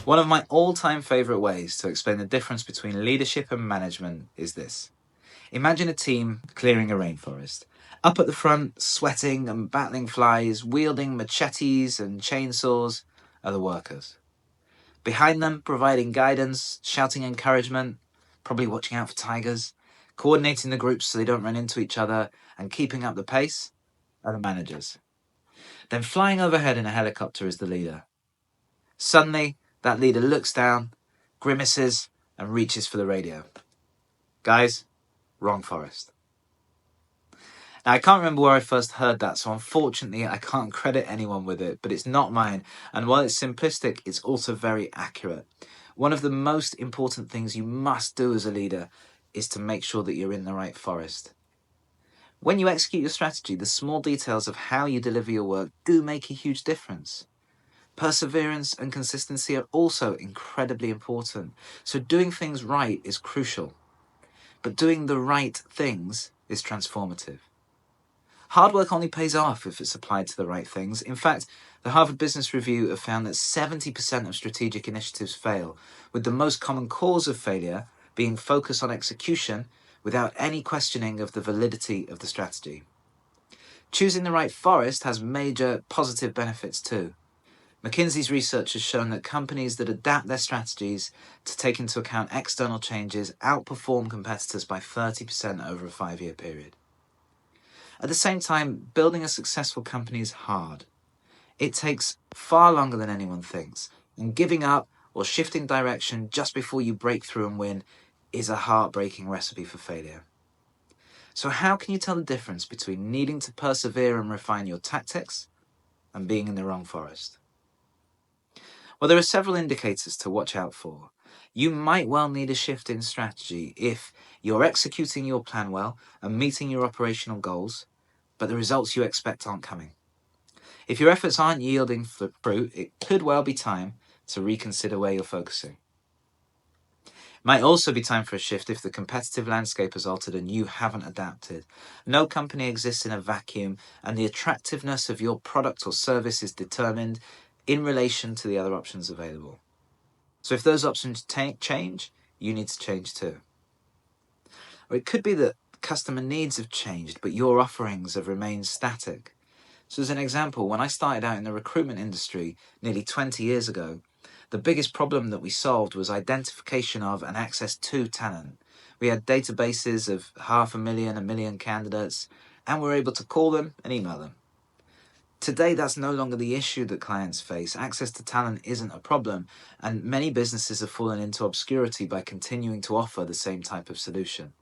One of my all-time favourite ways to explain the difference between leadership and management is this. Imagine a team clearing a rainforest. Up at the front, sweating and battling flies, wielding machetes and chainsaws, are the workers. Behind them, providing guidance, shouting encouragement, probably watching out for tigers, coordinating the groups so they don't run into each other, and keeping up the pace, are the managers. Then flying overhead in a helicopter is the leader. Suddenly, that leader looks down, grimaces, and reaches for the radio. Guys, wrong forest. Now, I can't remember where I first heard that, so unfortunately I can't credit anyone with it, but it's not mine, and while it's simplistic, it's also very accurate. One of the most important things you must do as a leader is to make sure that you're in the right forest. When you execute your strategy, the small details of how you deliver your work do make a huge difference. Perseverance and consistency are also incredibly important, so doing things right is crucial. But doing the right things is transformative. Hard work only pays off if it's applied to the right things. In fact, the Harvard Business Review have found that 70% of strategic initiatives fail, with the most common cause of failure being focus on execution without any questioning of the validity of the strategy. Choosing the right forest has major positive benefits too. McKinsey's research has shown that companies that adapt their strategies to take into account external changes outperform competitors by 30% over a 5-year period. At the same time, building a successful company is hard. It takes far longer than anyone thinks, and giving up or shifting direction just before you break through and win is a heartbreaking recipe for failure. So how can you tell the difference between needing to persevere and refine your tactics and being in the wrong forest? Well, there are several indicators to watch out for. You might well need a shift in strategy if you're executing your plan well and meeting your operational goals, but the results you expect aren't coming. If your efforts aren't yielding fruit, it could well be time to reconsider where you're focusing. It might also be time for a shift if the competitive landscape has altered and you haven't adapted. No company exists in a vacuum, and the attractiveness of your product or service is determined in relation to the other options available. So if those options change, you need to change too. Or it could be that customer needs have changed, but your offerings have remained static. So as an example, when I started out in the recruitment industry nearly 20 years ago, the biggest problem that we solved was identification of and access to talent. We had databases of 500,000, 1 million candidates, and we were able to call them and email them. Today, that's no longer the issue that clients face. Access to talent isn't a problem, and many businesses have fallen into obscurity by continuing to offer the same type of solution.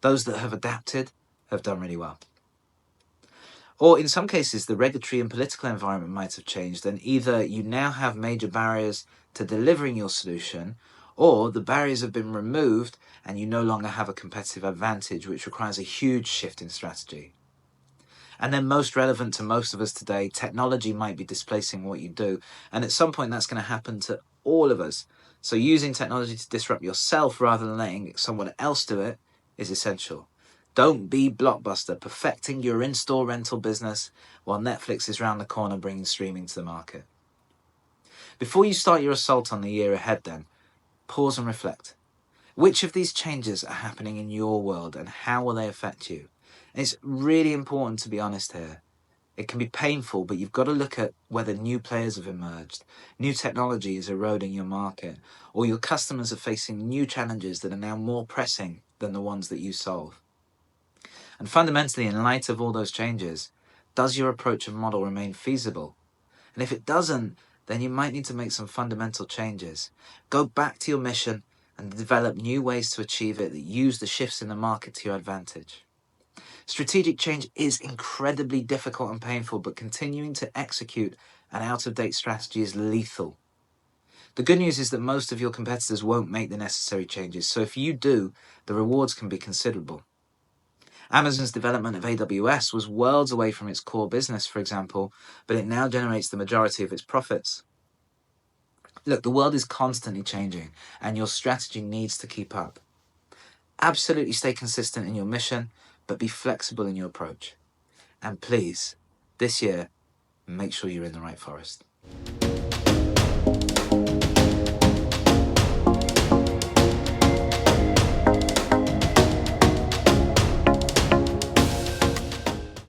Those that have adapted have done really well. Or in some cases, the regulatory and political environment might have changed, and either you now have major barriers to delivering your solution, or the barriers have been removed and you no longer have a competitive advantage, which requires a huge shift in strategy. And then most relevant to most of us today, technology might be displacing what you do. And at some point that's going to happen to all of us. So using technology to disrupt yourself rather than letting someone else do it is essential. Don't be Blockbuster, perfecting your in-store rental business while Netflix is round the corner bringing streaming to the market. Before you start your assault on the year ahead then, pause and reflect. Which of these changes are happening in your world and how will they affect you? And it's really important to be honest here. It can be painful, but you've got to look at whether new players have emerged, new technology is eroding your market, or your customers are facing new challenges that are now more pressing than the ones that you solve. And fundamentally, in light of all those changes, does your approach and model remain feasible? And if it doesn't, then you might need to make some fundamental changes. Go back to your mission and develop new ways to achieve it that use the shifts in the market to your advantage. Strategic change is incredibly difficult and painful, but continuing to execute an out-of-date strategy is lethal. The good news is that most of your competitors won't make the necessary changes, so if you do, the rewards can be considerable. Amazon's development of AWS was worlds away from its core business, for example, but it now generates the majority of its profits. Look, the world is constantly changing, and your strategy needs to keep up. Absolutely stay consistent in your mission, but be flexible in your approach. And please, this year, make sure you're in the right forest.